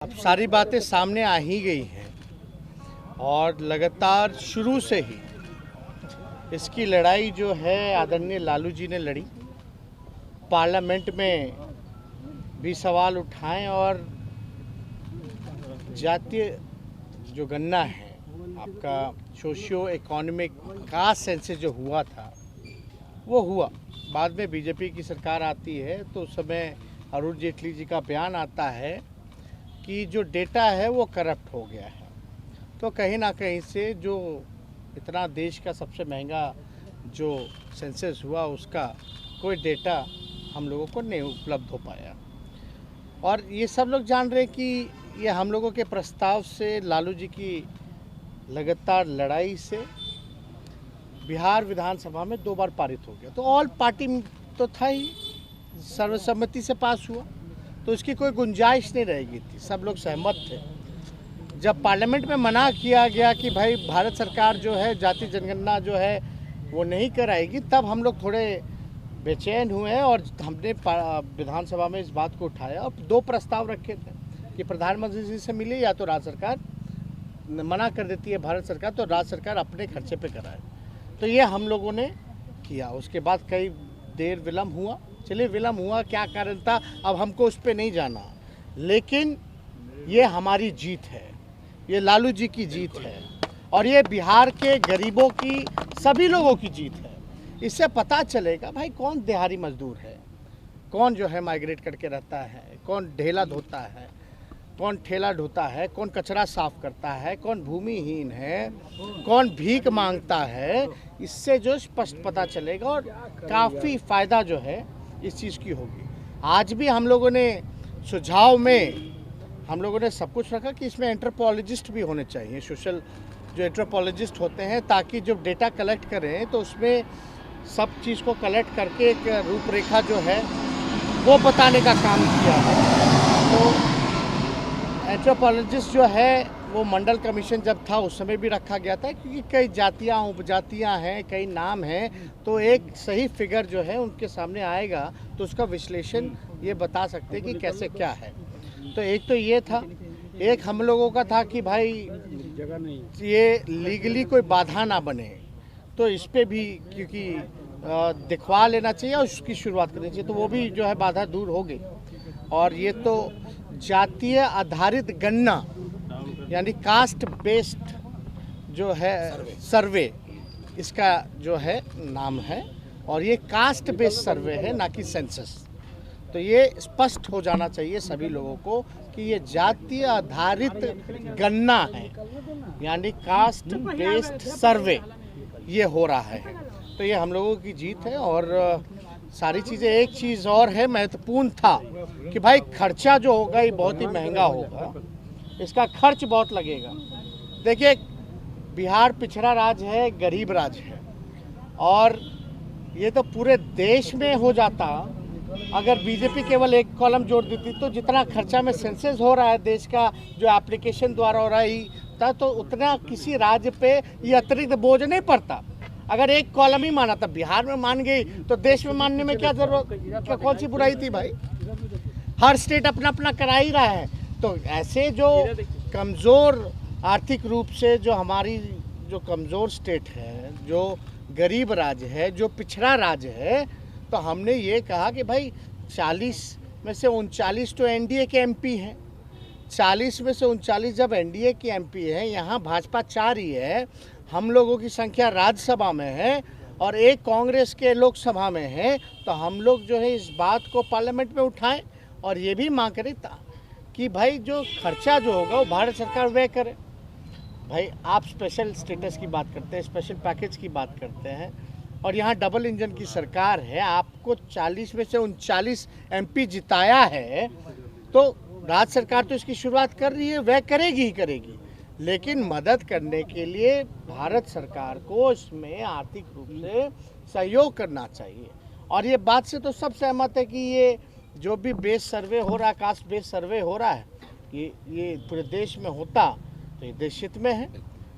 अब सारी बातें सामने आ ही गई हैं और लगातार शुरू से ही इसकी लड़ाई जो है आदरणीय लालू जी ने लड़ी। पार्लियामेंट में भी सवाल उठाएं और जातीय जो गणना है, आपका सोशियो इकोनॉमिक कास्ट सेंसस जो हुआ था वो हुआ। बाद में बीजेपी की सरकार आती है तो उस समय अरुण जेटली जी का बयान आता है कि जो डेटा है वो करप्ट हो गया है। तो कहीं ना कहीं से जो इतना देश का सबसे महंगा जो सेंसस हुआ उसका कोई डेटा हम लोगों को नहीं उपलब्ध हो पाया। और ये सब लोग जान रहे कि ये हम लोगों के प्रस्ताव से, लालू जी की लगातार लड़ाई से बिहार विधानसभा में 2 बार पारित हो गया। तो ऑल पार्टी तो था ही, सर्वसम्मति से पास हुआ, तो इसकी कोई गुंजाइश नहीं रहेगी थी। सब लोग सहमत थे। जब पार्लियामेंट में मना किया गया कि भाई भारत सरकार जो है जाति जनगणना जो है वो नहीं कराएगी, तब हम लोग थोड़े बेचैन हुए हैं और हमने विधानसभा में इस बात को उठाया और 2 प्रस्ताव रखे थे कि प्रधानमंत्री जी से मिले, या तो राज्य सरकार मना कर देती है भारत सरकार तो राज्य सरकार अपने खर्चे पे कराए। तो ये हम लोगों ने किया। उसके बाद कई देर विलम्ब हुआ। चलिए, विलम्ब हुआ, क्या कारण था अब हमको उस पर नहीं जाना, लेकिन ये हमारी जीत है, ये लालू जी की जीत है और ये बिहार के गरीबों की, सभी लोगों की जीत है। इससे पता चलेगा भाई कौन दिहाड़ी मजदूर है, कौन जो है माइग्रेट करके रहता है, कौन ढेला धोता है, कौन ठेला ढोता है, कौन कचरा साफ करता है, कौन भूमिहीन है, कौन भीख मांगता है। इससे जो स्पष्ट पता चलेगा और काफ़ी फ़ायदा जो है इस चीज़ की होगी। आज भी हम लोगों ने सुझाव में हम लोगों ने सब कुछ रखा कि इसमें एंथ्रोपोलॉजिस्ट भी होने चाहिए, सोशल जो एंथ्रोपोलॉजिस्ट होते हैं, ताकि जब डेटा कलेक्ट करें तो उसमें सब चीज़ को कलेक्ट करके एक रूपरेखा जो है वो बताने का काम किया है। तो एंथ्रोपोलॉजिस्ट जो है वो मंडल कमीशन जब था उस समय भी रखा गया था, क्योंकि कई जातियाँ उपजातियाँ हैं, कई नाम हैं, तो एक सही फिगर जो है उनके सामने आएगा तो उसका विश्लेषण ये बता सकते हैं कि कैसे क्या है। तो एक तो ये था। एक हम लोगों का था कि भाई ये लीगली कोई बाधा ना बने, तो इस पे भी क्योंकि दिखवा लेना चाहिए और उसकी शुरुआत करनी चाहिए, तो वो भी जो है बाधा दूर हो गई। और ये तो जातीय आधारित गणना यानी कास्ट बेस्ड जो है सर्वे, इसका जो है नाम है, और ये कास्ट बेस्ड सर्वे है, ना कि सेंसस। तो ये स्पष्ट हो जाना चाहिए सभी लोगों को कि ये जातीय आधारित गणना है, यानी कास्ट बेस्ड सर्वे ये हो रहा है। तो ये हम लोगों की जीत है। और सारी चीज़ें, एक चीज़ और है महत्वपूर्ण था कि भाई खर्चा जो होगा ये बहुत ही महंगा होगा, इसका खर्च बहुत लगेगा। देखिए, बिहार पिछड़ा राज्य है, गरीब राज्य है, और ये तो पूरे देश में हो जाता अगर बीजेपी केवल एक कॉलम जोड़ देती, तो जितना खर्चा में सेंसस हो रहा है देश का, जो एप्लीकेशन द्वारा हो रहा है, तो उतना किसी राज्य पे ये अतिरिक्त बोझ नहीं पड़ता। अगर एक कॉलम ही माना था, बिहार में मान गई तो देश में मानने में क्या जरूरत, क्या कौन सी बुराई थी भाई? हर स्टेट अपना अपना करा ही रहा है। तो ऐसे जो कमज़ोर आर्थिक रूप से जो हमारी जो कमज़ोर स्टेट है, जो गरीब राज्य है, जो पिछड़ा राज्य है, तो हमने ये कहा कि भाई 40 में से 39 तो एनडीए के एमपी हैं। 40 में से 39 जब एनडीए की एमपी है, यहाँ भाजपा 4 ही है, हम लोगों की संख्या राज्यसभा में है और 1 कांग्रेस के लोकसभा में है, तो हम लोग जो है इस बात को पार्लियामेंट में उठाएं और ये भी मांग करें कि भाई जो खर्चा जो होगा वो भारत सरकार व्यय करे। भाई आप स्पेशल स्टेटस की बात करते हैं, स्पेशल पैकेज की बात करते हैं, और यहाँ डबल इंजन की सरकार है, आपको 40 में से 39 एमपी जिताया है, तो राज्य सरकार तो इसकी शुरुआत कर रही है, वह करेगी ही करेगी, लेकिन मदद करने के लिए भारत सरकार को इसमें आर्थिक रूप से सहयोग करना चाहिए। और ये बात से तो सब सहमत है कि ये जो भी बेस सर्वे हो रहा है, कास्ट बेस सर्वे हो रहा है, ये पूरे देश में होता तो ये देश हित में है,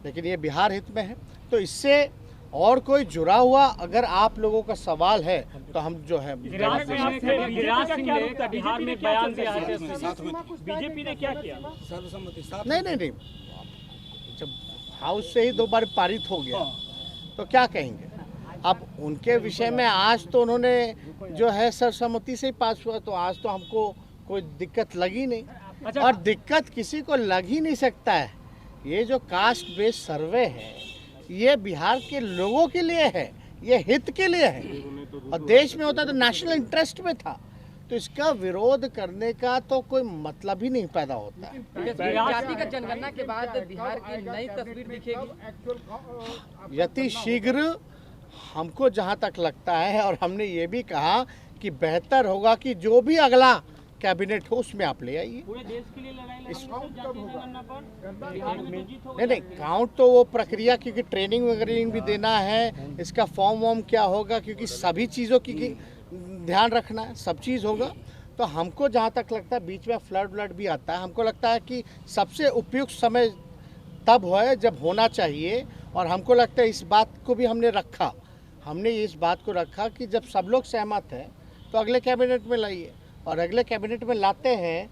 लेकिन ये बिहार हित में है। तो इससे और कोई जुड़ा हुआ अगर आप लोगों का सवाल है तो हम जो है गिरिराज सिंह ने बिहार में बयान दिया है, बीजेपी ने क्या किया? नहीं, जब हाउस से ही 2 बार पारित हो गया तो क्या कहेंगे। अब उनके विषय में आज तो उन्होंने जो है सर्वसम्मति से ही पास हुआ, तो आज तो हमको कोई दिक्कत लगी नहीं। और दिक्कत किसी को लग ही नहीं सकता है। ये जो कास्ट बेस्ड सर्वे है ये बिहार के लोगों के लिए है, ये हित के लिए है, और देश में होता तो नेशनल इंटरेस्ट में था, तो इसका विरोध करने का तो कोई मतलब ही नहीं पैदा होता है। जातिगत जनगणना के बाद बिहार की नई तस्वीर दिखेगी यति शीघ्र हमको जहां तक लगता है, और हमने ये भी कहा कि बेहतर होगा कि जो भी अगला कैबिनेट हो उसमें आप ले आइए। पूरे देश के लिए लड़ाई लड़ेंगे जातीय जनगणना पर, बिहार में तो जीत होगी। नहीं, काउंट तो वो प्रक्रिया, क्योंकि ट्रेनिंग वगैरह भी देना है, इसका फॉर्म वॉर्म क्या होगा, क्योंकि सभी चीज़ों की ध्यान रखना है, सब चीज़ होगा। तो हमको जहाँ तक लगता है बीच में फ्लड भी आता है, हमको लगता है कि सबसे उपयुक्त समय तब है जब होना चाहिए। और हमको लगता है इस बात को भी हमने इस बात को रखा कि जब सब लोग सहमत हैं तो अगले कैबिनेट में लाइए, और अगले कैबिनेट में लाते हैं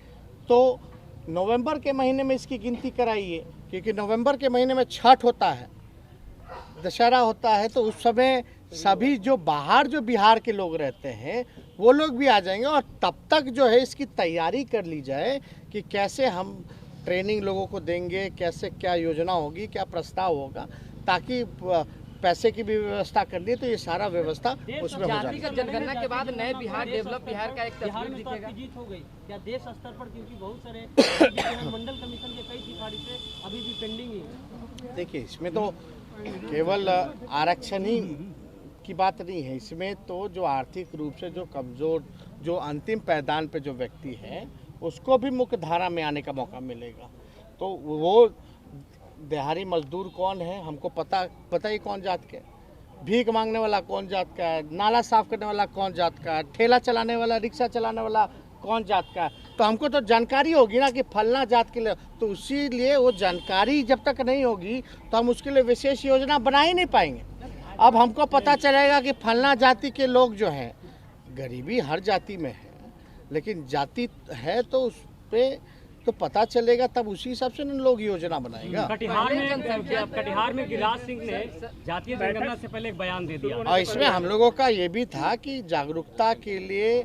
तो नवंबर के महीने में इसकी गिनती कराइए, क्योंकि नवंबर के महीने में छठ होता है, दशहरा होता है, तो उस समय सभी जो बाहर जो बिहार के लोग रहते हैं वो लोग भी आ जाएंगे। और तब तक जो है इसकी तैयारी कर ली जाए कि कैसे हम ट्रेनिंग लोगों को देंगे, कैसे क्या योजना होगी, क्या प्रस्ताव होगा, ताकि पैसे की भी व्यवस्था करनी है, तो ये सारा व्यवस्था उसमें हो जाएगी। जातिगत जनगणना के बाद नए बिहार डेवलप बिहार का एक बिहार तस्वीर में तो दिखेगा। आपकी जीत हो गई क्या देश स्तर पर? क्योंकि बहुत सारे मंडल कमीशन के कई सिफारिशें अभी भी पेंडिंग ही। देखिए, इसमें तो केवल आरक्षण ही की बात नहीं है, इसमें तो जो आर्थिक रूप से जो कमज़ोर, जो अंतिम पायदान पे जो व्यक्ति है उसको भी मुख्य धारा में आने का मौका मिलेगा। तो वो दिहाड़ी मजदूर कौन है हमको पता ही कौन जात के, भीख मांगने वाला कौन जात का है, नाला साफ करने वाला कौन जात का है, ठेला चलाने वाला, रिक्शा चलाने वाला कौन जात का है, तो हमको तो जानकारी होगी ना कि फलना जात के लिए। तो उसी लिए वो जानकारी जब तक नहीं होगी तो हम उसके लिए विशेष योजना बना ही नहीं पाएंगे। अब हमको पता चलेगा कि फलना जाति के लोग जो हैं, गरीबी हर जाति में है, लेकिन जाति है तो उस पर तो पता चलेगा, तब उसी हिसाब से लोग योजना बनाएगा। कटिहार में गिरिराज सिंह ने जातीय जनगणना से पहले एक बयान दे दिया, और इसमें हम लोगों का ये भी था कि जागरूकता के लिए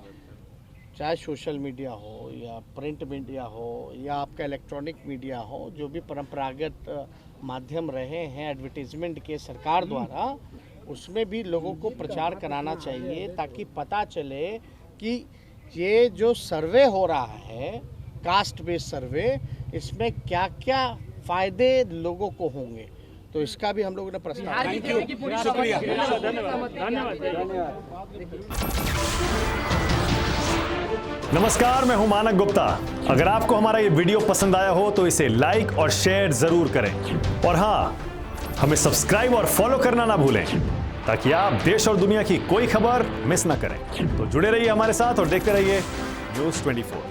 चाहे सोशल मीडिया हो या प्रिंट मीडिया हो या आपका इलेक्ट्रॉनिक मीडिया हो, जो भी परंपरागत माध्यम रहे हैं एडवर्टीजमेंट के सरकार द्वारा, उसमें भी लोगों को प्रचार कराना चाहिए, ताकि पता चले कि ये जो सर्वे हो रहा है कास्ट बेस्ड सर्वे, इसमें क्या क्या फ़ायदे लोगों को होंगे। तो इसका भी हम लोगों ने प्रस्ताव। शुक्रिया। नमस्कार, मैं हूं मानक गुप्ता। अगर आपको हमारा ये वीडियो पसंद आया हो तो इसे लाइक और शेयर जरूर करें, और हाँ, हमें सब्सक्राइब और फॉलो करना ना भूलें, ताकि आप देश और दुनिया की कोई खबर मिस ना करें। तो जुड़े रहिए हमारे साथ और देखते रहिए News 24।